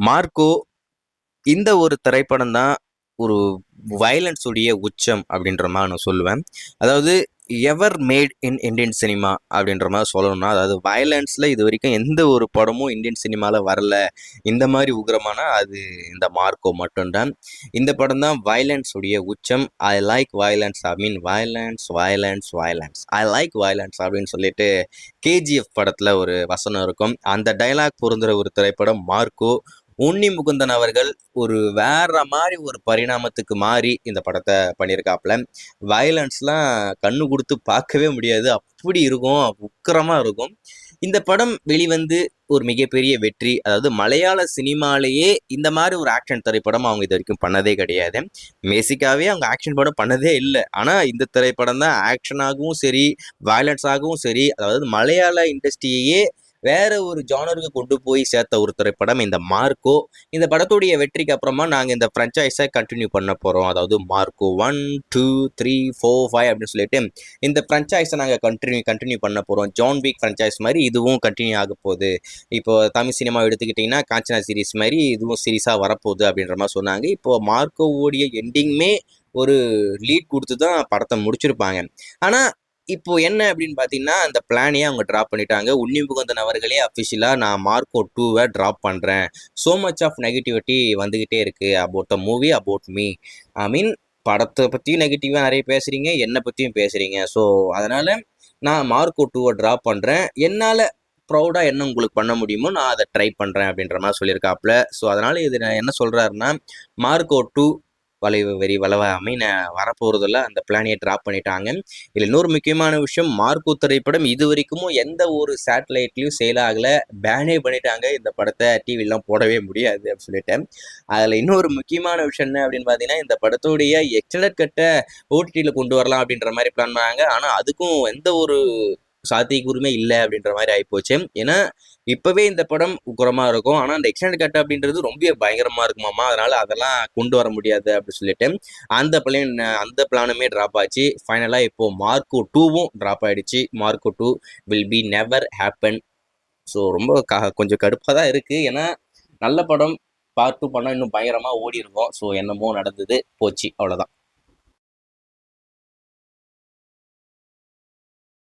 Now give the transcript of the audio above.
Marco இந்த ஒரு திரைப்படம் தான் ஒரு வயலன்ஸ் உடைய உச்சம் அப்படின்ற மாதிரி நான் சொல்லுவேன். அதாவது எவர் மேட் இன் இந்தியன் சினிமா அப்படின்ற மாதிரி சொல்லணும்னா, அதாவது வயலன்ஸ்ல இது வரைக்கும் எந்த ஒரு படமும் இந்தியன் சினிமால வரல. இந்த மாதிரி உக்கிரமான அது இந்த மார்க்கோ மட்டும்தான். இந்த படம் தான் வயலன்ஸ் உடைய உச்சம். I like violence, I mean violence violence violence, I like violence அப்படின்னு சொல்லிட்டு கேஜிஎஃப் படத்துல ஒரு வசனம் இருக்கும். அந்த டைலாக் பொருந்துற ஒரு திரைப்படம் மார்க்கோ. உன்னி முகுந்தன் அவர்கள் ஒரு வேற மாதிரி ஒரு பரிணாமத்துக்கு மாறி இந்த படத்தை பண்ணியிருக்காப்புல. வயலன்ஸ்லாம் கண்ணு கொடுத்து பார்க்கவே முடியாது, அப்படி இருக்கும், உக்கிரமா இருக்கும். இந்த படம் வெளிவந்து ஒரு மிகப்பெரிய வெற்றி. அதாவது மலையாள சினிமாலேயே இந்த மாதிரி ஒரு ஆக்ஷன் திரைப்படம் அவங்க இது வரைக்கும் பண்ணதே கிடையாது. பேசிக்காவே அவங்க ஆக்ஷன் படம் பண்ணதே இல்லை. ஆனா இந்த திரைப்படம் தான் ஆக்ஷனாகவும் சரி, வயலன்ஸாகவும் சரி, அதாவது மலையாள இண்டஸ்ட்ரியையே வேற ஒரு ஜானருக்கு கொண்டு போய் சேர்த்த ஒரு திரைப்படம் இந்த மார்க்கோ. இந்த படத்துடைய வெற்றிக்கு அப்புறமா நாங்கள் இந்த ஃப்ரான்ச்சைஸை கண்டினியூ பண்ண போகிறோம். அதாவது மார்க்கோ 1, 2, 3, 4, 5 அப்படின்னு சொல்லிட்டு இந்த ஃப்ரான்ச்சைஸை நாங்கள் கண்டினியூ பண்ண போகிறோம். ஜான் வீக் ஃப்ரான்ச்சைஸ் மாதிரி இதுவும் கண்டினியூ ஆக போகுது. இப்போ தமிழ் சினிமா எடுத்துக்கிட்டிங்கன்னா காஞ்சனா சீரிஸ் மாதிரி இதுவும் சீரிஸாக வரப்போகுது அப்படின்ற மாதிரி சொன்னாங்க. இப்போ மார்க்கோவோடைய எண்டிங்குமே ஒரு லீட் கொடுத்து தான் படத்தை முடிச்சிருப்பாங்க. ஆனால் இப்போ என்ன அப்படின்னு பார்த்தீங்கன்னா, அந்த பிளானையே அவங்க ட்ராப் பண்ணிட்டாங்க. உன்னி முகுந்தன் அவர்களே அஃபிஷியலா நான் மார்க்கோ 2 ட்ராப் பண்றேன். சோ மச் ஆஃப் நெகட்டிவிட்டி வந்துகிட்டே இருக்கு about the movie, about me. I mean படத்தை பற்றியும் நெகட்டிவாக நிறைய பேசுறீங்க, என்னை பற்றியும் பேசுறீங்க. ஸோ அதனால நான் மார்க்கோ 2 ட்ராப் பண்றேன். என்னால் ப்ரௌடாக என்ன உங்களுக்கு பண்ண முடியுமோ நான் அதை ட்ரை பண்ணுறேன் அப்படின்ற மாதிரி சொல்லியிருக்காப்புல. ஸோ அதனால இது நான் என்ன சொல்கிறாருன்னா, மார்க்கோ 2 வளைவு வெறி வளவாமை வரப்போறதில்ல, அந்த பிளானையே ட்ராப் பண்ணிட்டாங்க. இதில் இன்னொரு முக்கியமான விஷயம், மார்க்கோ திரைப்படம் இது வரைக்கும் எந்த ஒரு சேட்டலைட்லையும் சேல் ஆகலை, பேனே பண்ணிட்டாங்க. இந்த படத்தை டிவிலாம் போடவே முடியாது அப்படின்னு சொல்லிட்டு. அதில் இன்னொரு முக்கியமான விஷயம் என்ன அப்படின்னு பார்த்தீங்கன்னா, இந்த படத்துடைய எக்ஸ்டெண்டட் கட்டை ஓடிடியில் கொண்டு வரலாம் அப்படின்ற மாதிரி பிளான் பண்ணாங்க. ஆனால் அதுக்கும் எந்த ஒரு சாத்தியக்கூறுமே இல்லை அப்படின்ற மாதிரி ஆகிப்போச்சு. ஏன்னா இப்பவே இந்த படம் உக்கிரமா இருக்கும், ஆனா அந்த எக்ஸ்டெண்டட் கட் அப்படின்றது ரொம்ப பயங்கரமா இருக்குமாமா. அதனால அதெல்லாம் கொண்டு வர முடியாது அப்படின்னு சொல்லிட்டு அந்த பிளானுமே டிராப் ஆச்சு. ஃபைனலா இப்போ மார்க்கோ 2வும் டிராப் ஆயிடுச்சு. Marco 2 will be never happen. So ரொம்ப கொஞ்சம் கடுப்பாக தான் இருக்கு. ஏன்னா நல்ல படம் பார்ட் 2 பண்ணா இன்னும் பயங்கரமா ஓடி இருக்கும். ஸோ என்னமோ நடந்தது போச்சு, அவ்வளவுதான்.